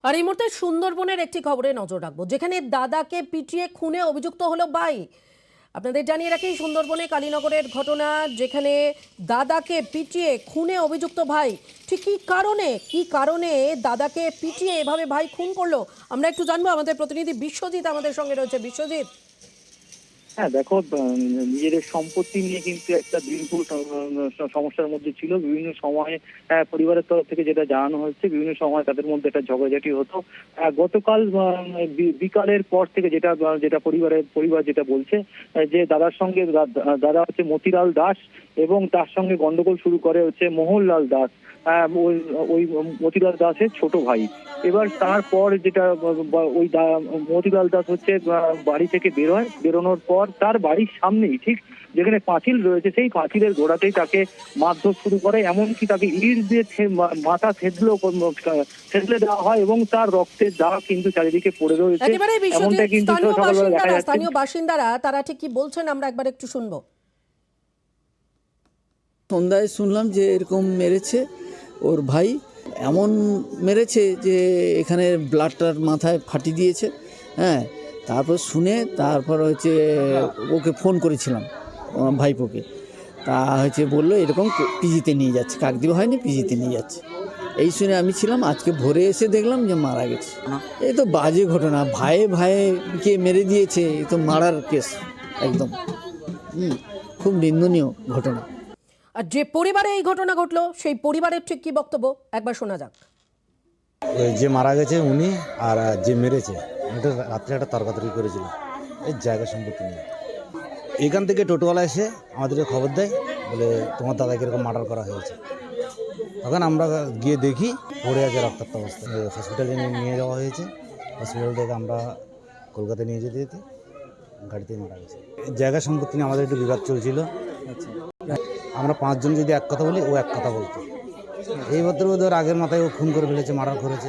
আর এই মুহূর্তে সুন্দরবনের একটি খবরে নজর রাখবো, যেখানে দাদাকে পিটিয়ে খুনে অভিযুক্ত হলো ভাই। আপনাদের জানিয়ে রাখি, সুন্দরবনে কালীনগরের ঘটনা, যেখানে দাদাকে পিটিয়ে খুনে অভিযুক্ত ভাই। ঠিক কি কারণে দাদাকে পিটিয়ে এভাবে ভাই খুন করলো, আমরা একটু জানবো। আমাদের প্রতিনিধি বিশ্বজিৎ আমাদের সঙ্গে রয়েছে। বিশ্বজিৎ, হ্যাঁ দেখো, নিজেদের সম্পত্তি নিয়ে কিন্তু একটা দীর্ঘ সমস্যার মধ্যে ছিল। বিভিন্ন সময়ে পরিবারের তরফ থেকে যেটা জানানো হচ্ছে, বিভিন্ন সময় তাদের মধ্যে একটা ঝগড়াঝাটি হতো। গতকাল বিকালের পর থেকে যেটা পরিবার যেটা বলছে, যে দাদার সঙ্গে দাদা হচ্ছে মতিলাল দাস, এবং তার সঙ্গে গন্ডগোল শুরু করে হচ্ছে মোহনলাল দাস, ওই মতিলাল দাসের ছোট ভাই। এবার তারপর যেটা ওই মতিলাল দাস হচ্ছে বাড়ি থেকে বেরোনোর পর তার বাড়ির সামনেই, ঠিক যেখানে পাঁচিল রয়েছে, সেই পাঁচিলের গোড়াতেই তাকে মারধর শুরু করে। এমনকি তাকে ইট দিয়ে মাথা থেতলে দেওয়া হয়, এবং তার রক্তের দাগ কিন্তু চারিদিকে পড়ে রয়েছে। এমনটা কিন্তু সকালবেলা দেখা যাচ্ছে। স্থানীয় বাসিন্দারা তারা ঠিক কি বলছেন, আমরা একবার একটু শুনবো। সন্ধ্যায় শুনলাম যে এরকম মেরেছে ওর ভাই, এমন মেরেছে যে এখানে ব্লাডটার মাথায় ফাটিয়ে দিয়েছে। হ্যাঁ, তারপর হচ্ছে ওকে ফোন করেছিলাম, আমার ভাইপোকে। তা হচ্ছে বললো এরকম পিজিতে নিয়ে যাচ্ছে, কাকদ্বীপ হয়নি, পিজিতে নিয়ে যাচ্ছে। এই শুনে আমি ছিলাম, আজকে ভোরে এসে দেখলাম যে মারা গেছে। এই তো বাজে ঘটনা, ভাইকে মেরে দিয়েছে, এই তো মারার কেস একদম। খুব নিন্দনীয় ঘটনা। আর যে পরিবারে এই ঘটনা ঘটলো, সেই পরিবারের ঠিক কি বক্তব্য, একবার শোনা যাক। যে মারা গেছে উনি, আর যে মেরেছে এটা রাত্রে একটা তর্কাতর্কি করেছিল এই জায়গা সম্পত্তি নিয়ে। এখান থেকে টোটোওয়ালা এসে আমাদেরকে খবর দেয়, বলে তোমার দাদাকে এরকম মার্ডার করা হয়েছে। তখন আমরা গিয়ে দেখি পড়ে আছে রক্তাক্ত অবস্থা। হসপিটালে নিয়ে যাওয়া হয়েছে। হসপিটাল থেকে আমরা কলকাতায় নিয়ে যেতে যেতে গাড়িতে মারা গেছে। জায়গা সম্পত্তি নিয়ে আমাদের একটু বিবাদ চলছিল। আমরা 5 জন যদি এক কথা বলি, ও এক কথা বলতো। এই ভদ্রবোধ আগের মাথায় ও খুন করে ফেলেছে, মার্ডার করেছে।